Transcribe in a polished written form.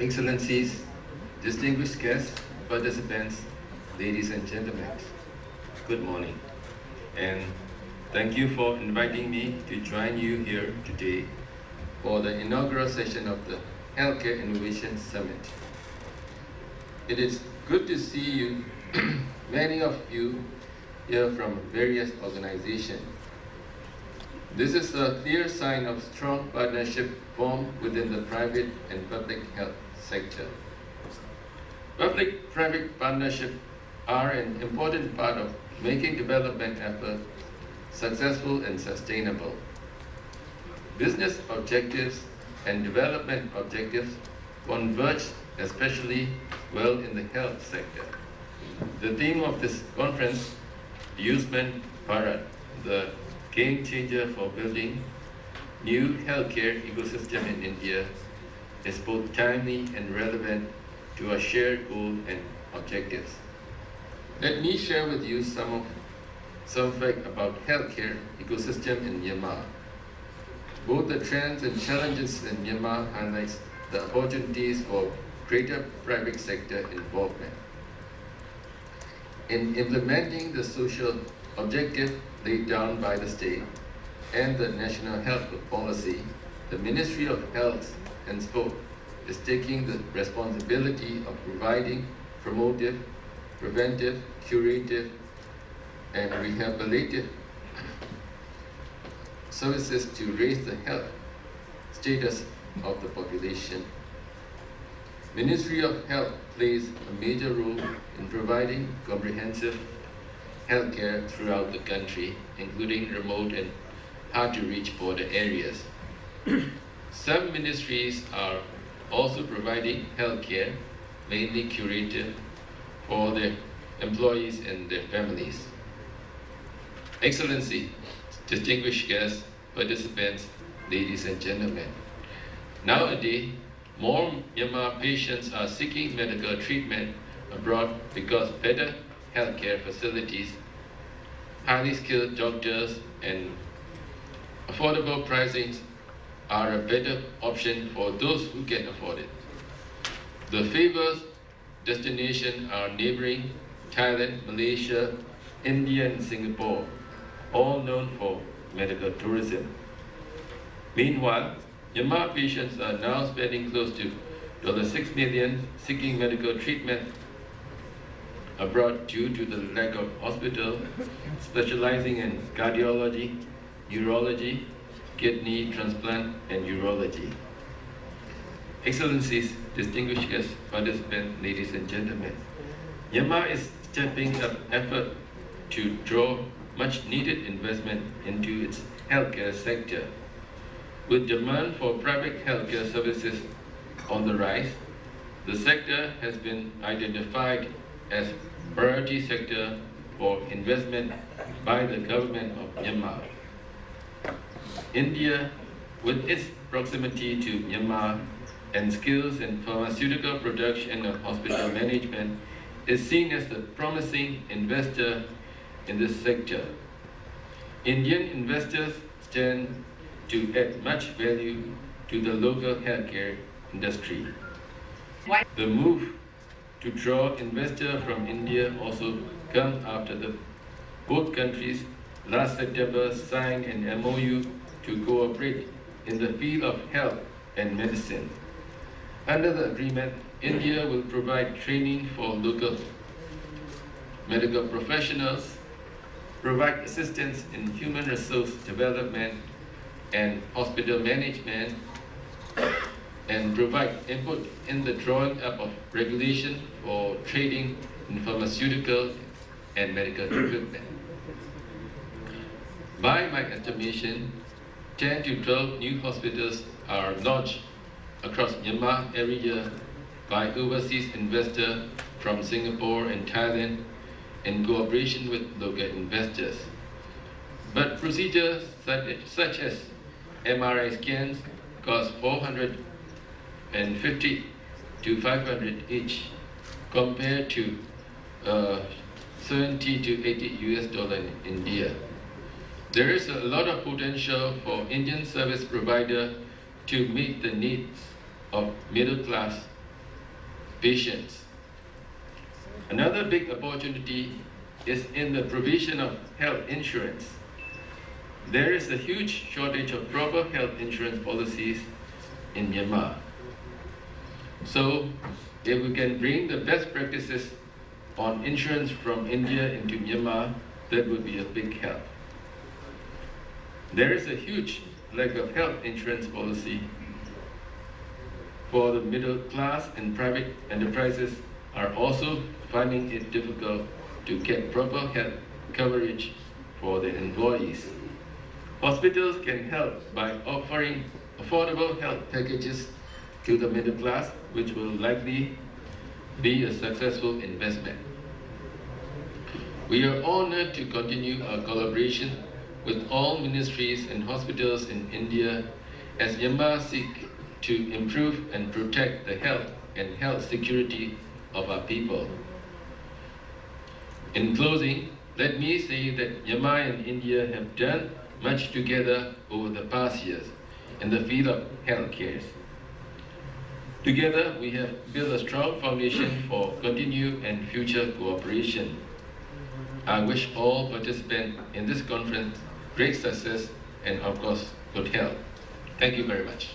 Excellencies, distinguished guests, participants, ladies and gentlemen, good morning. And thank you for inviting me to join you here today for the inaugural session of the Healthcare Innovation Summit. It is good to see you, many of you here from various organizations. This is a clear sign of strong partnership formed within the private and public health sector. Public-private partnerships are an important part of making development efforts successful and sustainable. Business objectives and development objectives converge especially well in the health sector. The theme of this conference, Yusman Bharat, the game changer for building new healthcare ecosystem in India, is both timely and relevant to our shared goals and objectives. Let me share with you some facts about healthcare ecosystem in Myanmar. Both the trends and challenges in Myanmar highlights the opportunities for greater private sector involvement. In implementing the social objective laid down by the state and the national health policy, the Ministry of Health and Sport is taking the responsibility of providing promotive, preventive, curative, and rehabilitative services to raise the health status of the population. Ministry of Health plays a major role in providing comprehensive healthcare throughout the country, including remote and hard-to-reach border areas. Some ministries are also providing healthcare, mainly curative, for their employees and their families. Excellency, distinguished guests, participants, ladies and gentlemen. Nowadays, more Myanmar patients are seeking medical treatment abroad because better healthcare facilities, highly skilled doctors, and affordable pricing are a better option for those who can afford it. The favored destinations are neighboring Thailand, Malaysia, India, and Singapore, all known for medical tourism. Meanwhile, Myanmar patients are now spending close to $6 million seeking medical treatment abroad due to the lack of hospitals specializing in cardiology, neurology, kidney transplant, and urology. Excellencies, distinguished guests, participants, ladies and gentlemen, Myanmar is stepping up effort to draw much needed investment into its healthcare sector. With demand for private healthcare services on the rise, the sector has been identified as priority sector for investment by the government of Myanmar. India, with its proximity to Myanmar and skills in pharmaceutical production and hospital management, is seen as a promising investor in this sector. Indian investors stand to add much value to the local healthcare industry. The move to draw investors from India also comes after both countries last September signed an MOU to cooperate in the field of health and medicine. Under the agreement, India will provide training for local medical professionals, provide assistance in human resource development and hospital management, and provide input in the drawing up of regulation for trading in pharmaceutical and medical equipment. By my estimation, 10 to 12 new hospitals are launched across Myanmar every year by overseas investors from Singapore and Thailand in cooperation with local investors. But procedures such as MRI scans cost $450 to $500 each, compared to $70 to $80 in India. There is a lot of potential for Indian service provider to meet the needs of middle class patients. Another big opportunity is in the provision of health insurance. There is a huge shortage of proper health insurance policies in Myanmar. So, if we can bring the best practices on insurance from India into Myanmar, that would be a big help. There is a huge lack of health insurance policy for the middle class, and private enterprises are also finding it difficult to get proper health coverage for their employees. Hospitals can help by offering affordable health packages to the middle class, which will likely be a successful investment. We are honored to continue our collaboration with all ministries and hospitals in India as Myanmar seeks to improve and protect the health and health security of our people. In closing, let me say that Myanmar and India have done much together over the past years in the field of healthcare. Together, we have built a strong foundation for continued and future cooperation. I wish all participants in this conference great success and, of course, good health. Thank you very much.